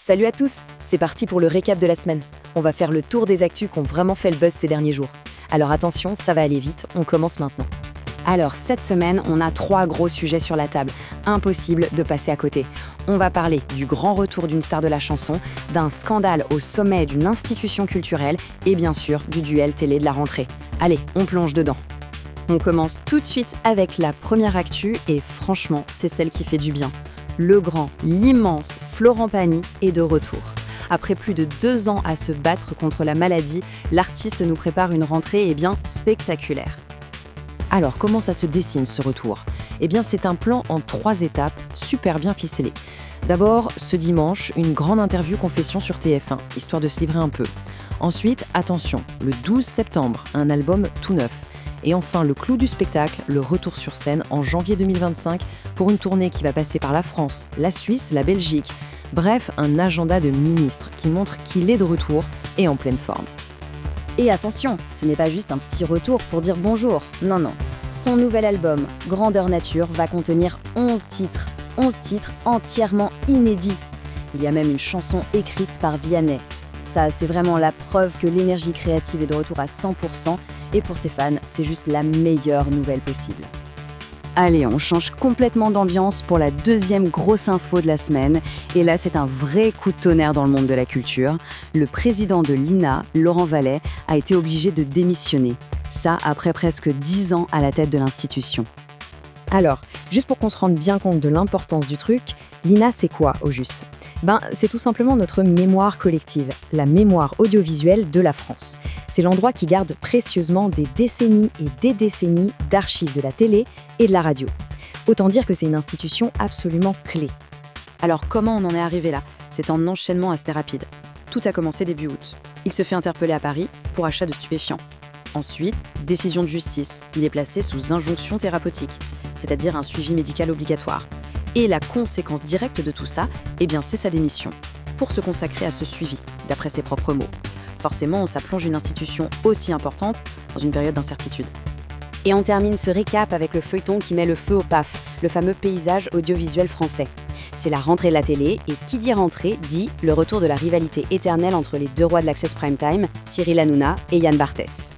Salut à tous, c'est parti pour le récap de la semaine. On va faire le tour des actus qui ont vraiment fait le buzz ces derniers jours. Alors attention, ça va aller vite, on commence maintenant. Alors cette semaine, on a 3 gros sujets sur la table. Impossible de passer à côté. On va parler du grand retour d'une star de la chanson, d'un scandale au sommet d'une institution culturelle et bien sûr du duel télé de la rentrée. Allez, on plonge dedans. On commence tout de suite avec la première actu et franchement, c'est celle qui fait du bien. Le grand, l'immense Florent Pagny est de retour. Après plus de 2 ans à se battre contre la maladie, l'artiste nous prépare une rentrée spectaculaire. Alors, comment ça se dessine ce retour ? C'est un plan en 3 étapes, super bien ficelé. D'abord, ce dimanche, une grande interview confession sur TF1, histoire de se livrer un peu. Ensuite, attention, le 12 septembre, un album tout neuf. Et enfin, le clou du spectacle, le retour sur scène en janvier 2025 pour une tournée qui va passer par la France, la Suisse, la Belgique. Bref, un agenda de ministre qui montre qu'il est de retour et en pleine forme. Et attention, ce n'est pas juste un petit retour pour dire bonjour. Non. Son nouvel album, Grandeur Nature, va contenir 11 titres. 11 titres entièrement inédits. Il y a même une chanson écrite par Vianney. Ça, c'est vraiment la preuve que l'énergie créative est de retour à 100%. Et pour ses fans, c'est juste la meilleure nouvelle possible. Allez, on change complètement d'ambiance pour la deuxième grosse info de la semaine. Et là, c'est un vrai coup de tonnerre dans le monde de la culture. Le président de l'INA, Laurent Vallet, a été obligé de démissionner. Ça, après presque 10 ans à la tête de l'institution. Alors, juste pour qu'on se rende bien compte de l'importance du truc, l'INA, c'est quoi au juste ? C'est tout simplement notre mémoire collective, la mémoire audiovisuelle de la France. C'est l'endroit qui garde précieusement des décennies et des décennies d'archives de la télé et de la radio. Autant dire que c'est une institution absolument clé. Alors comment on en est arrivé là ? C'est un enchaînement assez rapide. Tout a commencé début août. Il se fait interpeller à Paris pour achat de stupéfiants. Ensuite, décision de justice. Il est placé sous injonction thérapeutique, c'est-à-dire un suivi médical obligatoire. Et la conséquence directe de tout ça, c'est sa démission, pour se consacrer à ce suivi, d'après ses propres mots. Forcément, ça plonge une institution aussi importante dans une période d'incertitude. Et on termine ce récap avec le feuilleton qui met le feu au PAF, le fameux paysage audiovisuel français. C'est la rentrée de la télé, et qui dit rentrée dit le retour de la rivalité éternelle entre les 2 rois de l'Access Prime Time, Cyril Hanouna et Yann Barthès.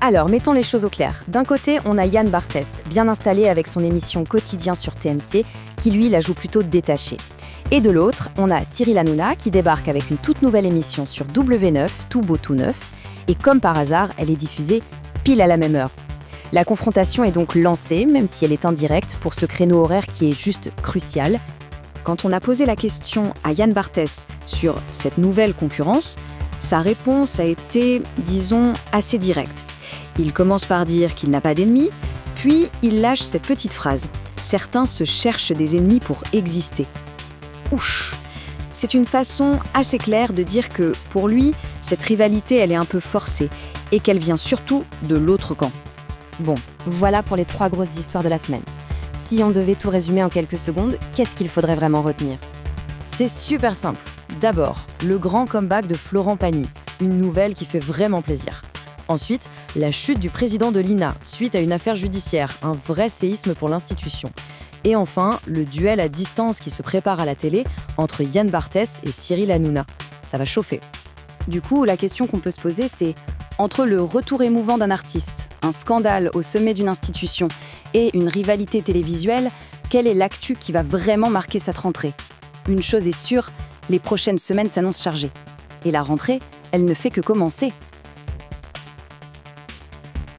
Alors, mettons les choses au clair. D'un côté, on a Yann Barthès, bien installé avec son émission Quotidien sur TMC, qui lui la joue plutôt détachée. Et de l'autre, on a Cyril Hanouna qui débarque avec une toute nouvelle émission sur W9, Tout beau tout neuf, et comme par hasard, elle est diffusée pile à la même heure. La confrontation est donc lancée, même si elle est indirecte, pour ce créneau horaire qui est juste crucial. Quand on a posé la question à Yann Barthès sur cette nouvelle concurrence, sa réponse a été, disons, assez directe. Il commence par dire qu'il n'a pas d'ennemis, puis il lâche cette petite phrase. Certains se cherchent des ennemis pour exister. Ouch! C'est une façon assez claire de dire que, pour lui, cette rivalité, elle est un peu forcée et qu'elle vient surtout de l'autre camp. Bon, voilà pour les 3 grosses histoires de la semaine. Si on devait tout résumer en quelques secondes, qu'est-ce qu'il faudrait vraiment retenir ? C'est super simple. D'abord, le grand comeback de Florent Pagny, une nouvelle qui fait vraiment plaisir. Ensuite, la chute du président de l'INA, suite à une affaire judiciaire, un vrai séisme pour l'institution. Et enfin, le duel à distance qui se prépare à la télé entre Yann Barthès et Cyril Hanouna. Ça va chauffer. Du coup, la question qu'on peut se poser, c'est entre le retour émouvant d'un artiste, un scandale au sommet d'une institution et une rivalité télévisuelle, quelle est l'actu qui va vraiment marquer cette rentrée ? Une chose est sûre, les prochaines semaines s'annoncent chargées. Et la rentrée, elle ne fait que commencer.